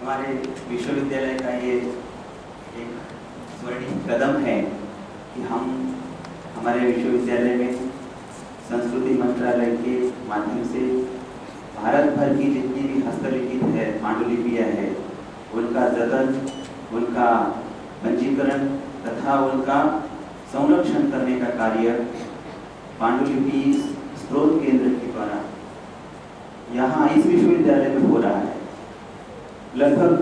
हमारे विश्वविद्यालय का ये एक स्वर्णिम कदम है कि हम हमारे विश्वविद्यालय में संस्कृति मंत्रालय के माध्यम से भारत भर की जितनी भी हस्तलिखित है पांडुलिपियाँ है उनका जतन, उनका पंजीकरण तथा उनका संरक्षण करने का कार्य पांडुलिपि स्रोत केंद्र के द्वारा यहाँ इस विश्वविद्यालय में हो रहा है। लगभग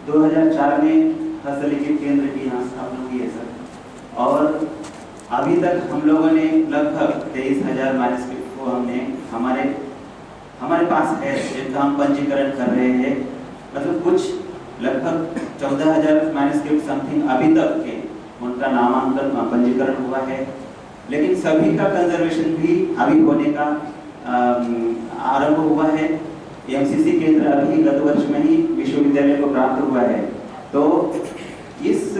2004 में हस्तलिखित केंद्र की यहाँ स्थापना की है सर, और अभी तक हम लोगों ने लगभग 23,000 मैन्युस्क्रिप्ट को हमारे पास है जिनका हम पंजीकरण कर रहे हैं। मतलब कुछ लगभग 14,000 मैन्युस्क्रिप्ट समथिंग अभी तक के उनका नामांकन पंजीकरण हुआ है, लेकिन सभी का कंजर्वेशन भी अभी होने का आरंभ हुआ है। एमसीसी केंद्र अभी गत वर्ष में ही विश्वविद्यालय को प्राप्त हुआ है। तो इस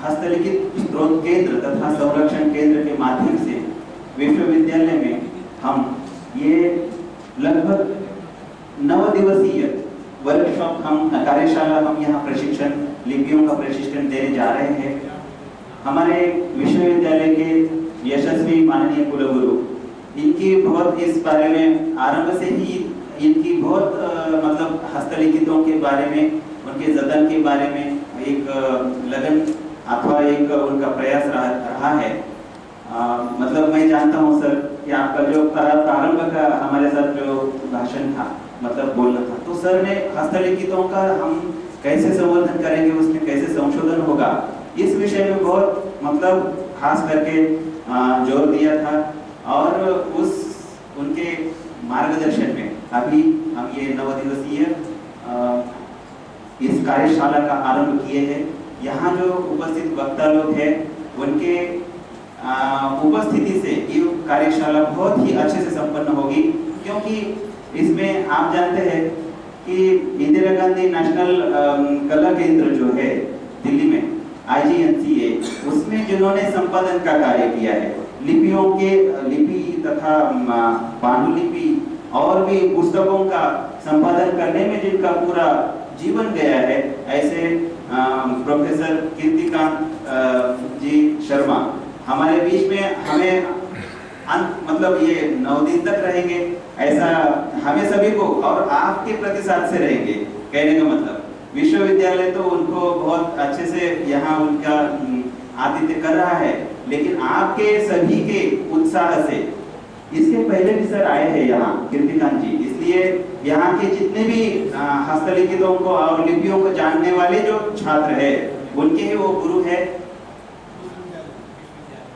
हस्तलिखित स्रोत केंद्र तथा संरक्षण केंद्र के माध्यम से विश्वविद्यालय में हम ये लगभग 9 दिवसीय वर्कशॉप कार्यशाला हम यहाँ प्रशिक्षण लिपियों का प्रशिक्षण देने जा रहे हैं। हमारे विश्वविद्यालय के यशस्वी माननीय कुलगुरु इनकी बहुत इस बारे में आरंभ से ही इनकी बहुत मतलब हस्तलिखितों के बारे में, उनके जतन के बारे में एक लगन अथवा एक उनका प्रयास रहा है। मतलब मैं जानता हूँ सर कि आपका जो प्रारंभ का हमारे साथ जो भाषण था, मतलब बोलना था, तो सर ने हस्तलिखितों का हम कैसे संवर्धन करेंगे, उसमें कैसे संशोधन होगा, इस विषय में बहुत मतलब खास करके जोर दिया था। और उनके मार्गदर्शन में अभी हम ये 9 दिवसीय इस कार्यशाला का आरंभ किए हैं। यहाँ जो उपस्थित वक्ता लोग हैं उनके उपस्थिति से ये कार्यशाला बहुत ही अच्छे से संपन्न होगी, क्योंकि इसमें आप जानते हैं कि इंदिरा गांधी नेशनल कला केंद्र जो है दिल्ली में IGNCA, उसमें जिन्होंने संपादन का कार्य किया है, लिपियों के लिपि तथा पांडुलिपि और भी पुस्तकों का संपादन करने में जिनका पूरा जीवन गया है, ऐसे प्रोफेसर कीर्तिकांत जी शर्मा हमारे बीच में हमें मतलब ये 9 दिन तक रहेंगे, ऐसा हमें सभी को और आपके प्रतिसाद से रहेंगे। कहने का मतलब विश्वविद्यालय तो उनको बहुत अच्छे से यहाँ उनका आतिथ्य कर रहा है, लेकिन आपके सभी के उत्साह से इसके पहले भी सर आए हैं यहाँ कीर्तिकांत जी, इसलिए यहाँ के जितने भी हस्तलिखितों को और लिपियों को जानने वाले जो छात्र है उनके ही वो गुरु है।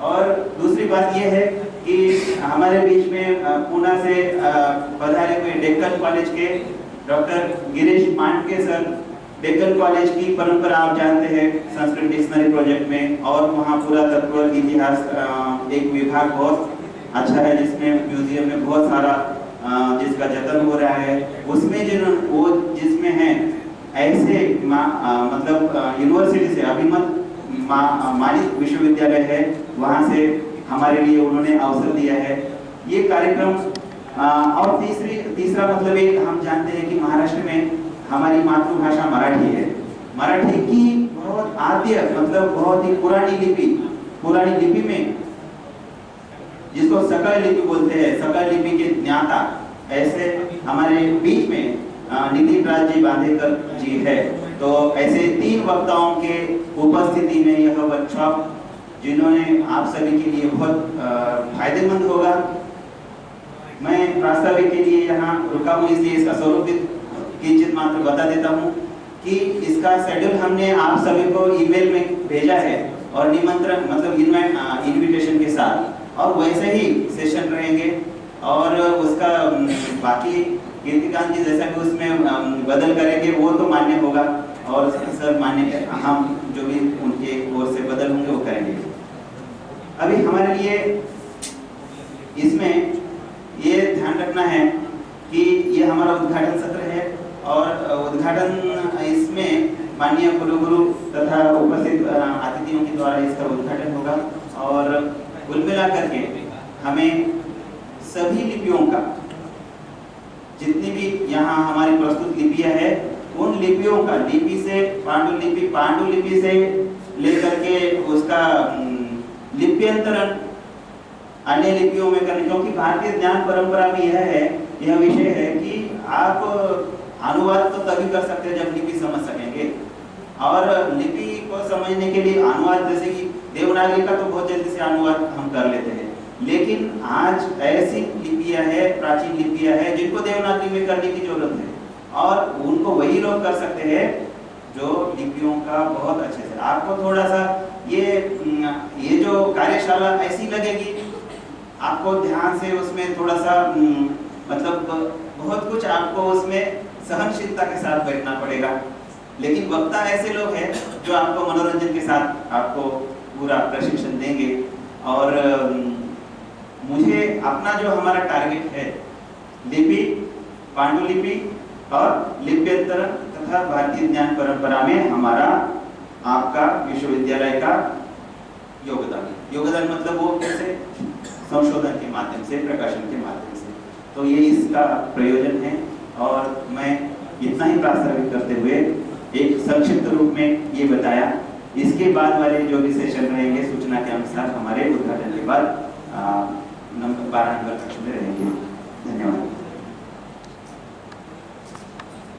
और दूसरी बात ये है कि हमारे बीच में पुणे से पधारे हुए डेक्कन कॉलेज के doctor Girish Mandke sir, Deccan college की परंपरा आप जानते हैं संस्कृत डिक्शनरी प्रोजेक्ट में, और वहाँ पुरातत्व इतिहास एक विभाग बहुत अच्छा है जिसमें म्यूजियम में बहुत सारा जिसका जतन हो रहा है, उसमें वो जिसमें है ऐसे मतलब यूनिवर्सिटी से अभिमत मानित विश्वविद्यालय है, वहाँ से हमारे लिए उन्होंने अवसर दिया है ये कार्यक्रम। और तीसरा मतलब एक हम जानते हैं कि महाराष्ट्र में हमारी मातृभाषा मराठी है, मराठी की बहुत आद्य मतलब बहुत ही पुरानी लिपि में जिसको सकल लिपि बोलते हैं, सकल लिपि के ज्ञाता ऐसे हमारे बीच में नितिन राज जी बांदेकर जी है। तो ऐसे 3 वक्ताओं के उपस्थिति में यह वर्कशॉप जिन्होंने आप सभी के लिए बहुत फायदेमंद होगा। मैं प्रास्ताविक के लिए यहाँ रुका हूँ, इसलिए इसका स्वरूप किंचित मात्र बता देता हूँ कि इसका शेड्यूल हमने आप सभी को ईमेल में भेजा है और निमंत्रण मतलब इनविटेशन के साथ, और वैसे ही सेशन रहेंगे। और उसका बाकी कीर्तिकांत जी जैसा भी उसमें बदल करेंगे वो तो मान्य होगा, और सर मान्य हम जो भी उनके ओर से बदल होंगे वो करेंगे। अभी हमारे लिए इसमें ये ध्यान रखना है कि ये हमारा उद्घाटन सत्र है, और उद्घाटन इसमें माननीय कुलगुरु तथा उपस्थित अतिथियों के द्वारा इसका उद्घाटन होगा। और कुल मिला करके हमें सभी लिपियों का जितनी भी यहाँ हमारी प्रस्तुत लिपियाँ है उन लिपियों का, लिपि से पांडुलिपि से लेकर के उसका लिप्यंतरण अन्य लिपियों में करने, क्योंकि भारतीय ज्ञान परंपरा में यह विषय है कि आप अनुवाद तो तभी कर सकते हैं जब लिपि समझ सकेंगे, और लिपि को समझने के लिए अनुवाद, जैसे कि देवनागरी का तो बहुत जल्दी से अनुवाद हम कर लेते हैं, लेकिन आज ऐसी लिपियां हैं, प्राचीन लिपियां हैं जिनको देवनागरी में करने की जरूरत है, और उनको वही लोग कर सकते हैं जो लिपियों का बहुत अच्छे से। आपको थोड़ा सा ये जो कार्यशाला ऐसी लगेगी, आपको ध्यान से उसमें थोड़ा सा मतलब बहुत कुछ आपको उसमें सहनशीलता के साथ बैठना पड़ेगा, लेकिन वक्ता ऐसे लोग हैं जो आपको मनोरंजन के साथ आपको पूरा प्रशिक्षण देंगे। और मुझे अपना जो हमारा टारगेट है, लिपि, पांडुलिपि और लिप्यंतरण तथा भारतीय ज्ञान परंपरा में हमारा आपका विश्वविद्यालय का योगदान मतलब वो कैसे, संशोधन के माध्यम से, प्रकाशन के माध्यम से, तो ये इसका प्रयोजन है। और मैं इतना ही प्रास्ताविक करते हुए एक संक्षिप्त रूप में ये बताया। इसके बाद वाले जो भी सेशन रहेंगे सूचना